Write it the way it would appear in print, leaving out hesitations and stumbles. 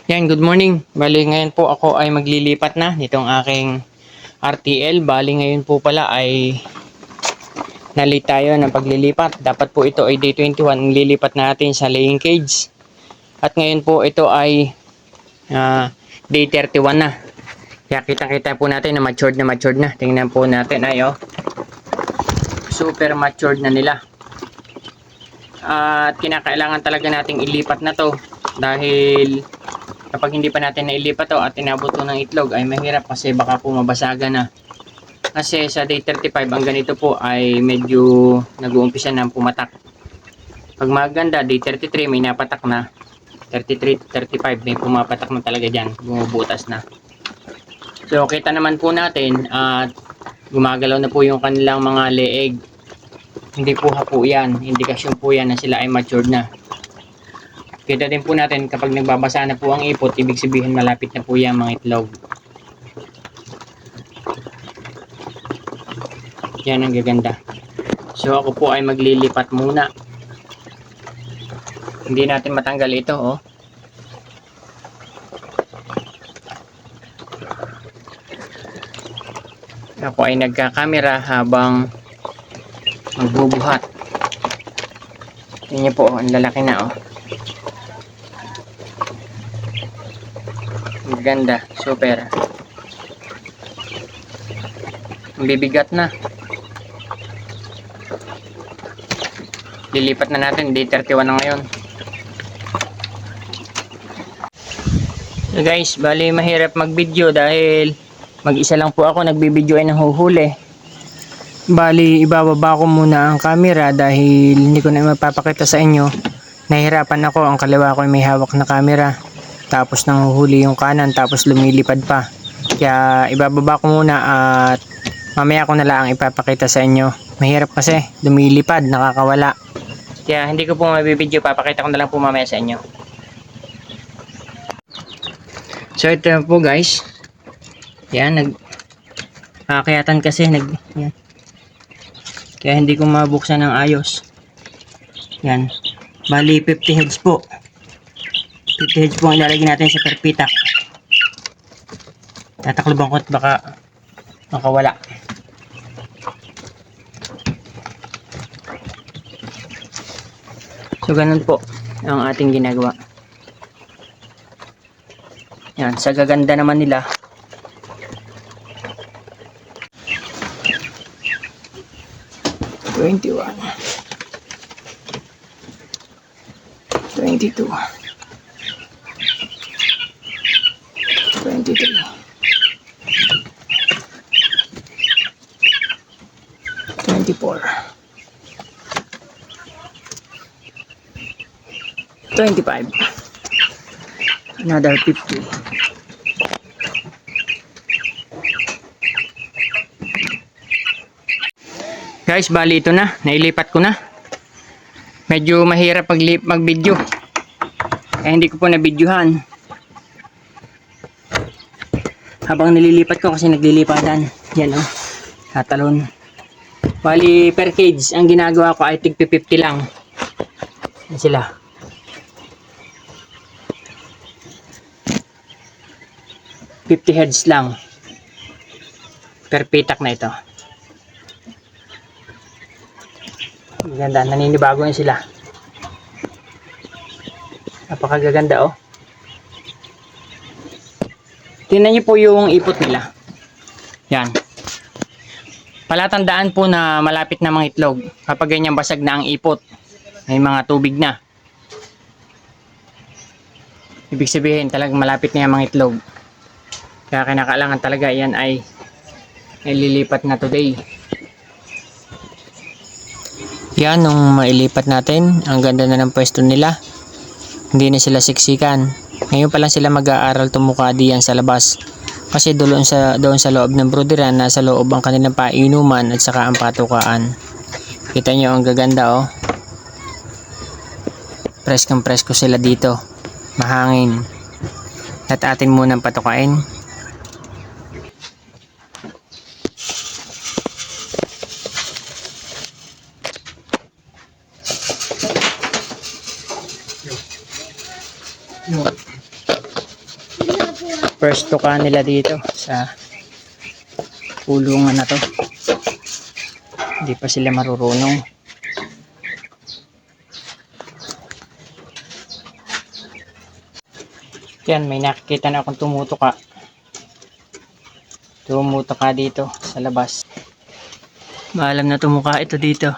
Yan, good morning. Bali ngayon po ako ay maglilipat na nitong aking RTL. Bali ngayon po pala ay na-late tayo ng paglilipat. Dapat po ito ay day 21 ang lilipat natin sa laying cage. At ngayon po ito ay day 31 na. Kaya kitang-kita po natin na matured na. Tingnan po natin ay super matured na nila. At kinakailangan talaga nating ilipat na to dahil kapag hindi pa natin nailipat to at inabot to ng itlog ay mahirap kasi baka po mabasagan na. Kasi sa day 35 ang ganito po ay medyo nag-uumpisa na pumatak. Pag maganda, day 33 may napatak na. 33 to 35 may pumapatak na talaga dyan. Bumubutas na. So kita naman po natin at gumagalaw na po yung kanilang mga leeg. Hindi po hapo yan. Indikasyon po yan na sila ay matured na. Kita din po natin kapag nagbabasa na po ang ipot, ibig sabihin malapit na po yan mga itlog. Yan ang gaganda. So ako po ay maglilipat muna. Hindi natin matanggal ito Ako ay nagkakamera habang magbubuhat. Tingnan niyo po, ang lalaki na Ang ganda, super. Ang bibigat na. Lilipat na natin, day 31 na ngayon. So guys, bali mahirap mag-video dahil mag-isa lang po ako nagbibideo ay nahuhuli. Bali, ibababa ko muna ang camera dahil hindi ko na mapapakita sa inyo. Nahihirapan ako, ang kaliwa ko ay may hawak na camera. Tapos nanghuhuli yung kanan, tapos lumilipad pa. Kaya ibababa ko muna at mamaya ko na lang ipapakita sa inyo. Mahirap kasi, lumilipad, nakakawala. Kaya hindi ko po mabibideo, papakita ko na lang po mamaya sa inyo. So ito po guys. Yan, nagkakayatan kasi yan. Kaya hindi ko mabuksan ng ayos. Yan. Bali 50 heads po. 50 heads po ang ilalagay natin sa perpitak. Tatakloban ko at baka makawala. So ganun po ang ating ginagawa. Yan, sa gaganda naman nila. #21 #22 #23 #24 #25 another 50. Guys, bali ito na, nailipat ko na. Medyo mahirap mag-video. Kaya hindi ko po na-videohan. Habang nililipat ko kasi naglilipatan. Yan tatalon. Bali per cage, ang ginagawa ko ay tig 50 lang. Yan sila. $50 heads lang. Per pitak na ito. Ganda, naninibago na sila. Napakagaganda Tingnan niyo po yung ipot nila. Yan. Palatandaan po na malapit na mga itlog. Kapag ganyan basag na ang ipot, may mga tubig na. Ibig sabihin talagang malapit na yung mga itlog. Kaya kinakailangan talaga yan ay lilipat na today. Yan, nung mailipat natin, ang ganda na ng pwesto nila. Hindi na sila siksikan. Ngayon pa lang sila mag-aaral tumuka diyan sa labas. Kasi doon sa loob ng brooderan, nasa loob ang kanilang painuman at saka ang patukaan. Kita nyo ang gaganda Preskong presko sila dito. Mahangin. At atin munang patukain. first tuka nila dito sa kulungan na to. Hindi pa sila marurunong. Yan, may nakikita na akong tumutuka. Tumutuka dito sa labas. Maalam na tumuka ito dito.